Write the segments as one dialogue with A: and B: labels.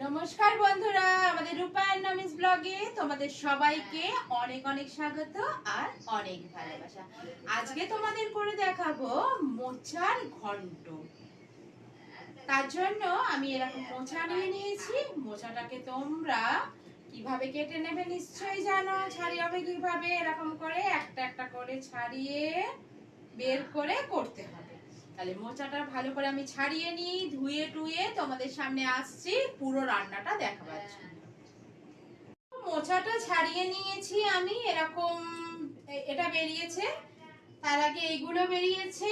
A: নমস্কার বন্ধুরা, আমাদের রূপায়ণ নমিস ব্লগে তোমাদের সবাইকে অনেক অনেক স্বাগত আর অনেক ভালোবাসা। আজকে তোমাদের করে দেখাবো মোচার ঘন্ট। তার জন্য আমি এরকম মোচা নিয়ে নিয়েছি। মোচাটাকে তোমরা কিভাবে কেটে নেবে নিশ্চয়ই জানো। ছাড়িয়ে কিভাবে এরকম করে একটা একটা করে ছাড়িয়ে বের করে করতে হবে। তাহলে মোচাটা ভালো করে আমি ছাড়িয়ে নিই, ধুয়ে টুয়ে তোমাদের সামনে আসছি পুরো রান্নাটা দেখাবার জন্য। মোচাটা ছাড়িয়ে নিয়েছি আমি, এরকম এটা বেরিয়েছে, তার আগে এইগুলো বেরিয়েছে।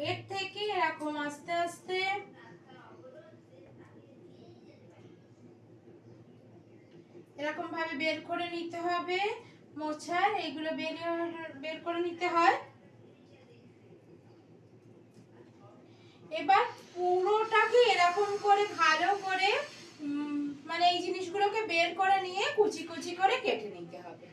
A: এর থেকে এরকম আস্তে আস্তে এরকম ভাবে বের করে নিতে হবে। মোচার এইগুলো বের করে নিতে হয়। এবার পুরোটাকে এরকম করে ভালো করে মানে এই জিনিসগুলোকে বের করে নিয়ে কুচি কুচি করে কেটে নিতে হবে।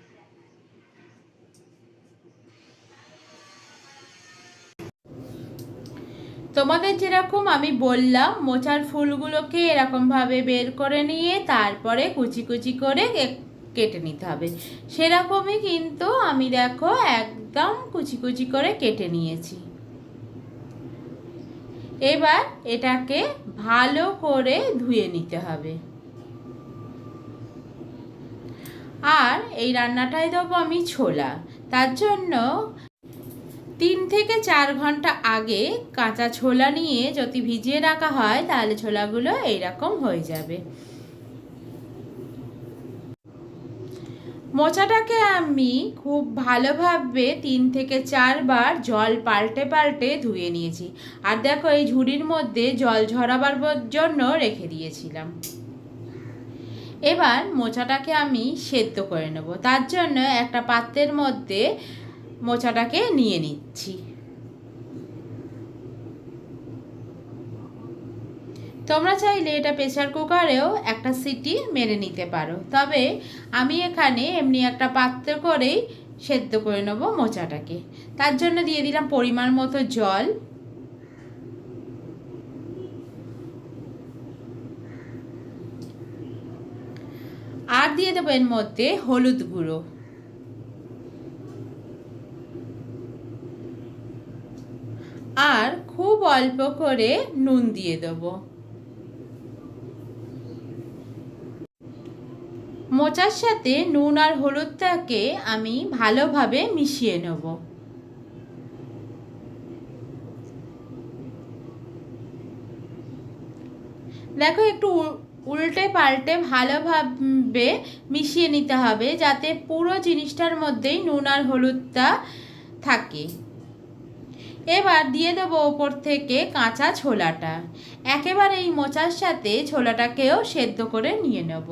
A: তোমাদের যেরকম আমি বললাম মোচার ফুলগুলোকে এরকম ভাবে বের করে নিয়ে তারপরে কুচি কুচি করে কেটে নিতে হবে। সেরকমই কিন্তু আমি দেখো একদম কুচি কুচি করে কেটে নিয়েছি। এবার এটাকে ভালো করে ধুয়ে নিতে হবে। আর এই রান্নাটায় দেবো আমি ছোলা। তার জন্য 3 থেকে 4 ঘন্টা আগে কাঁচা ছোলা নিয়ে যদি ভিজিয়ে রাখা হয় তাহলে ছোলাগুলো এইরকম হয়ে যাবে। মোচাটাকে আমি খুব ভালোভাবে 3 থেকে 4 বার জল পাল্টে পাল্টে ধুয়ে নিয়েছি। আর দেখো এই ঝুড়ির মধ্যে জল ঝরাবার জন্য রেখে দিয়েছিলাম। এবার মোচাটাকে আমি সেদ্ধ করে নেব। তার জন্য একটা পাত্রের মধ্যে মোচাটাকে নিয়ে নিচ্ছি। তোমরা চাইলে এটা প্রেসার কুকারেও একটা সিটি মেরে নিতে পারো, তবে আমি এখানে এমনি একটা পাত্র করেই সেদ্ধ করে নেব মোচাটাকে। তার জন্য দিয়ে দিলাম পরিমাণ মতো জল। আর দিয়ে দেবো এর মধ্যে হলুদ গুঁড়ো, আর খুব অল্প করে নুন দিয়ে দেবো। মোচার সাথে নুন আর হলুদটাকে আমি ভালোভাবে মিশিয়ে নেব। দেখো একটু উল্টে পাল্টে ভালোভাবে মিশিয়ে নিতে হবে যাতে পুরো জিনিসটার মধ্যেই নুন আর হলুদটা থাকে। এবার দিয়ে দেবো ওপর থেকে কাঁচা ছোলাটা। একেবারে এই মোচার সাথে ছোলাটাকেও সেদ্ধ করে নিয়ে নেব।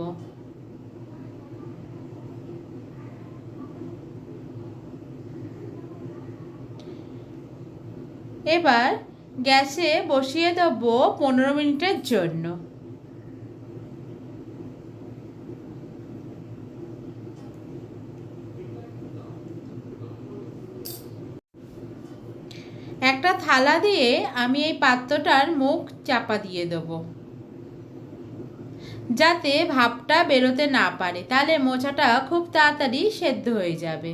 A: এবার গ্যাসে বসিয়ে দেবো 15 মিনিটের জন্য। একটা থালা দিয়ে আমি এই পাত্রটার মুখ চাপা দিয়ে দেবো যাতে ভাপটা বেরোতে না পারে, তাহলে মোচাটা খুব তাড়াতাড়ি সেদ্ধ হয়ে যাবে।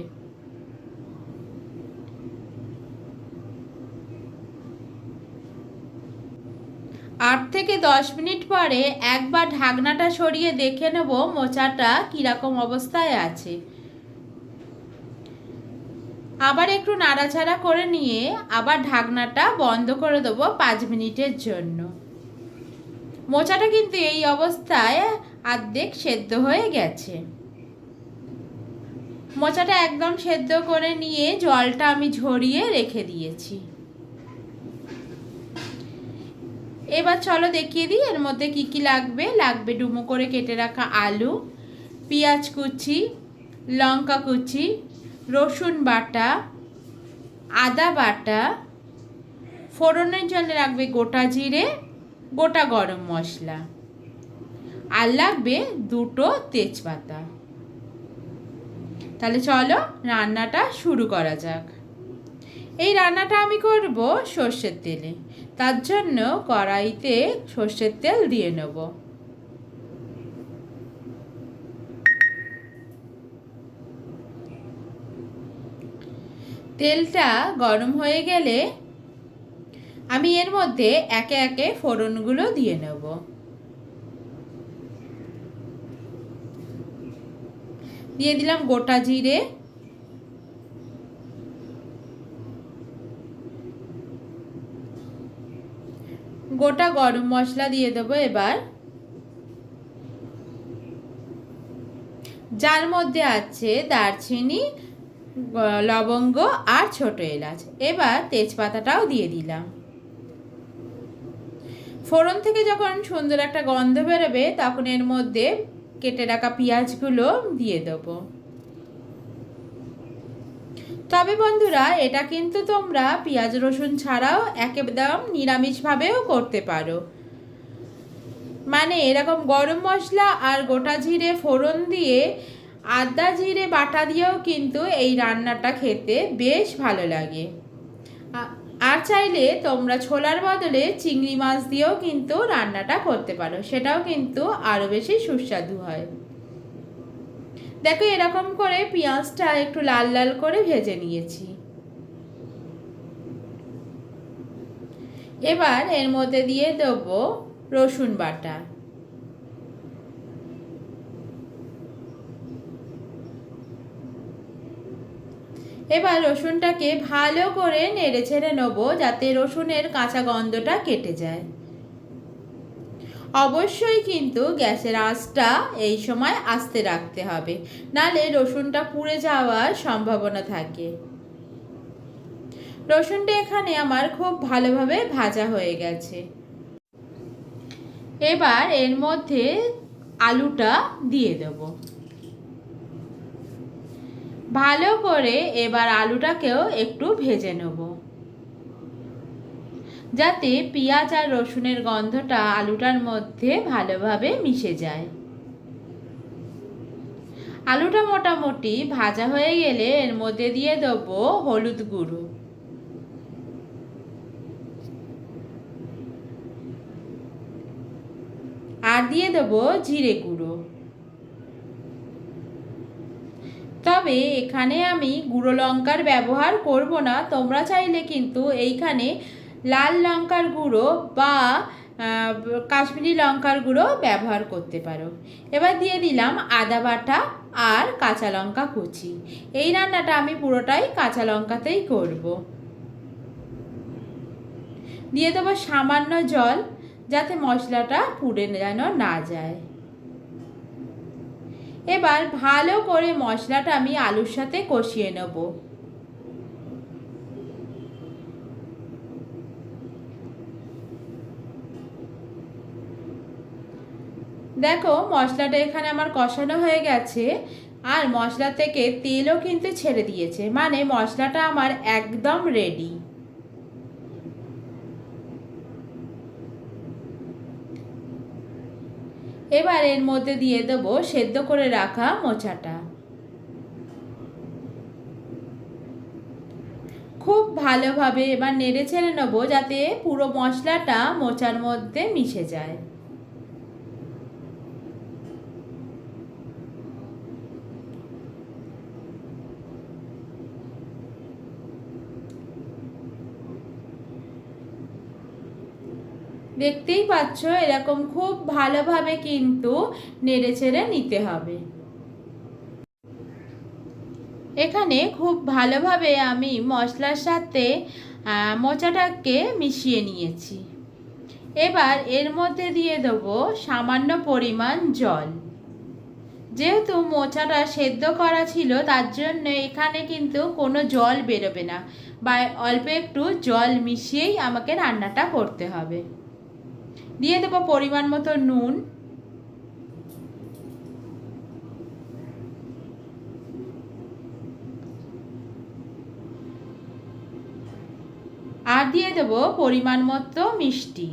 A: 8 থেকে 10 মিনিট পরে একবার ঢাকনাটা সরিয়ে দেখে নেব মোচাটা কীরকম অবস্থায় আছে। আবার একটু নাড়াচাড়া করে নিয়ে আবার ঢাকনাটা বন্ধ করে দেবো 5 মিনিটের জন্য। মোচাটা কিন্তু এই অবস্থায় অর্ধেক সেদ্ধ হয়ে গেছে। মোচাটা একদম সেদ্ধ করে নিয়ে জলটা আমি ঝরিয়ে রেখে দিয়েছি। এবার চলো দেখিয়ে দিই এর মধ্যে কি কি লাগবে ডুমো করে কেটে রাখা আলু, পেঁয়াজ কুচি, লঙ্কা কুচি, রসুন বাটা, আদা বাটা, ফোড়নের জন্য লাগবে গোটা জিরে, গোটা গরম মশলা, আর লাগবে 2টো তেজপাতা। তাহলে চলো রান্নাটা শুরু করা যাক। এই রান্নাটা আমি করব সর্ষের তেলে। তার জন্য কড়াইতে সর্ষের তেল দিয়ে নেব। তেলটা গরম হয়ে গেলে আমি এর মধ্যে একে একে ফোড়নগুলো দিয়ে নেব। দিয়ে দিলাম গোটা জিরে, গোটা গরম মশলা দিয়ে দেবো এবার, যার মধ্যে আছে দারচিনি, লবঙ্গ আর ছোট এলাচ। এবার তেজপাতাটাও দিয়ে দিলাম। ফোড়ন থেকে যখন সুন্দর একটা গন্ধ বেরোবে তখন এর মধ্যে কেটে রাখা পেঁয়াজগুলো দিয়ে দেবো। তবে বন্ধুরা, এটা কিন্তু তোমরা পেঁয়াজ রসুন ছাড়াও একদম নিরামিষভাবেও করতে পারো। মানে এরকম গরম মশলা আর গোটা জিরে ফোড়ন দিয়ে আদা জিরে বাটা দিয়েও কিন্তু এই রান্নাটা খেতে বেশ ভালো লাগে। আর চাইলে তোমরা ছোলার বদলে চিংড়ি মাছ দিয়েও কিন্তু রান্নাটা করতে পারো, সেটাও কিন্তু আরও বেশি সুস্বাদু হয়। দেখো এরকম করে পেঁয়াজটা একটু লাল লাল করে ভেজে নিয়েছি। এবার এর মধ্যে দিয়ে দেবো রসুন বাটা। এবার রসুনটাকে ভালো করে নেড়ে ছেড়ে নেবো যাতে রসুনের কাঁচা গন্ধটা কেটে যায়। অবশ্যই কিন্তু গ্যাসের আঁচটা এই সময় আস্তে রাখতে হবে, নালে রসুনটা পুড়ে যাওয়ার সম্ভাবনা থাকে। রসুনটা এখানে আমার খুব ভালোভাবে ভাজা হয়ে গেছে। এবার এর মধ্যে আলুটা দিয়ে দেব। ভালো করে এবার আলুটাকেও একটু ভেজে নেব, যাতে পেঁয়াজ আর রসুনের গন্ধটা আলুটার মধ্যে ভালোভাবে মিশে যায়। আলুটা মোটামুটি ভাজা হয়ে গেলে এর মধ্যে দিয়ে দেবো হলুদ গুঁড়ো, আর দিয়ে দেবো জিরে গুঁড়ো। তবে এখানে আমি গুঁড়ো লঙ্কার ব্যবহার করব না, তোমরা চাইলে কিন্তু এইখানে লাল লঙ্কার গুঁড়ো বা কাশ্মীরি লঙ্কার গুঁড়ো ব্যবহার করতে পারো। এবার দিয়ে দিলাম আদা বাটা আর কাঁচা লঙ্কা কুচি। এই রান্নাটা আমি পুরোটাই কাঁচা লঙ্কাতেই করব। দিয়ে দেবো সামান্য জল, যাতে মশলাটা পুড়ে যেন না যায়। এবার ভালো করে মশলাটা আমি আলুর সাথে কষিয়ে নেব। দেখো মশলাটা এখানে আমার কষানো হয়ে গেছে, আর মশলা থেকে তেলও কিন্তু ছেড়ে দিয়েছে, মানে মশলাটা আমার একদম রেডি। এবার এর মধ্যে দিয়ে দেবো সেদ্ধ করে রাখা মোচাটা। খুব ভালোভাবে এবার নেড়ে ছেড়ে নেবো যাতে পুরো মশলাটা মোচার মধ্যে মিশে যায়। দেখতেই পাচ্ছ এরকম খুব ভালোভাবে কিন্তু নেড়ে ছেড়ে নিতে হবে। এখানে খুব ভালোভাবে আমি মশলার সাথে মোচাটাকে মিশিয়ে নিয়েছি। এবার এর মধ্যে দিয়ে দেবো সামান্য পরিমাণ জল। যেহেতু মোচাটা সেদ্ধ করা ছিল তার জন্য এখানে কিন্তু কোনো জল বেরোবে না, বা অল্প একটু জল মিশিয়েই আমাকে রান্নাটা করতে হবে। দিয়ে দেবো পরিমাণ মতো নুন, আর দিয়ে দেবো পরিমাণ মতো মিষ্টি।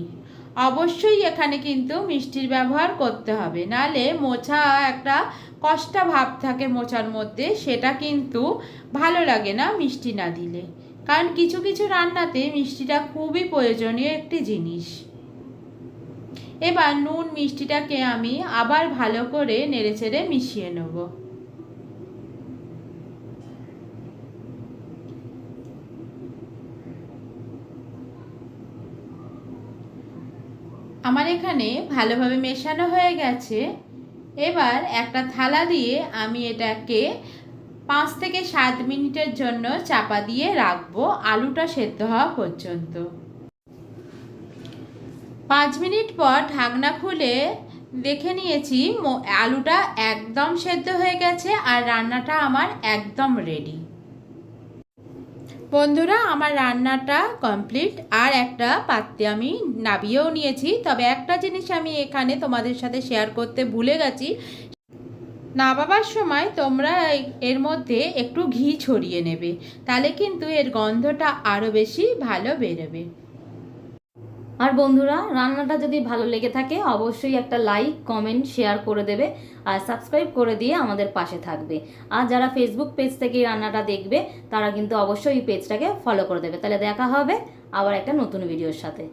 A: অবশ্যই এখানে কিন্তু মিষ্টির ব্যবহার করতে হবে, নালে মোচা একটা কষ্টা ভাব থাকে মোচার মধ্যে, সেটা কিন্তু ভালো লাগে না মিষ্টি না দিলে। কারণ কিছু কিছু রান্নাতে মিষ্টিটা খুবই প্রয়োজনীয় একটি জিনিস। এবার নুন মিষ্টিটাকে আমি আবার ভালো করে নেড়েচেড়ে মিশিয়ে নেব। আমার এখানে ভালোভাবে মেশানো হয়ে গেছে। এবার একটা থালা দিয়ে আমি এটাকে 5 থেকে 7 মিনিটের জন্য চাপা দিয়ে রাখবো আলুটা সেদ্ধ হওয়া পর্যন্ত। 5 মিনিট পর ঢাকনা খুলে দেখে নিয়েছি আলুটা একদম সেদ্ধ হয়ে গেছে আর রান্নাটা আমার একদম রেডি। বন্ধুরা, আমার রান্নাটা কমপ্লিট। আর একটা পাত্রে আমি নাবিয়েও নিয়েছি। তবে একটা জিনিস আমি এখানে তোমাদের সাথে শেয়ার করতে ভুলে গেছি। নাবাবার সময় তোমরা এর মধ্যে একটু ঘি ছড়িয়ে নেবে, তাহলে কিন্তু এর গন্ধটা আরও বেশি ভালো বেরোবে।
B: আর বন্ধুরা, রান্নাটা যদি ভালো লেগে থাকে অবশ্যই একটা লাইক, কমেন্ট, শেয়ার করে দেবে আর সাবস্ক্রাইব করে দিয়ে আমাদের পাশে থাকবে। আর যারা ফেসবুক পেজ থেকে এই রান্নাটা দেখবে তারা কিন্তু অবশ্যই এই পেজটাকে ফলো করে দেবে। তাহলে দেখা হবে আবার একটা নতুন ভিডিওর সাথে।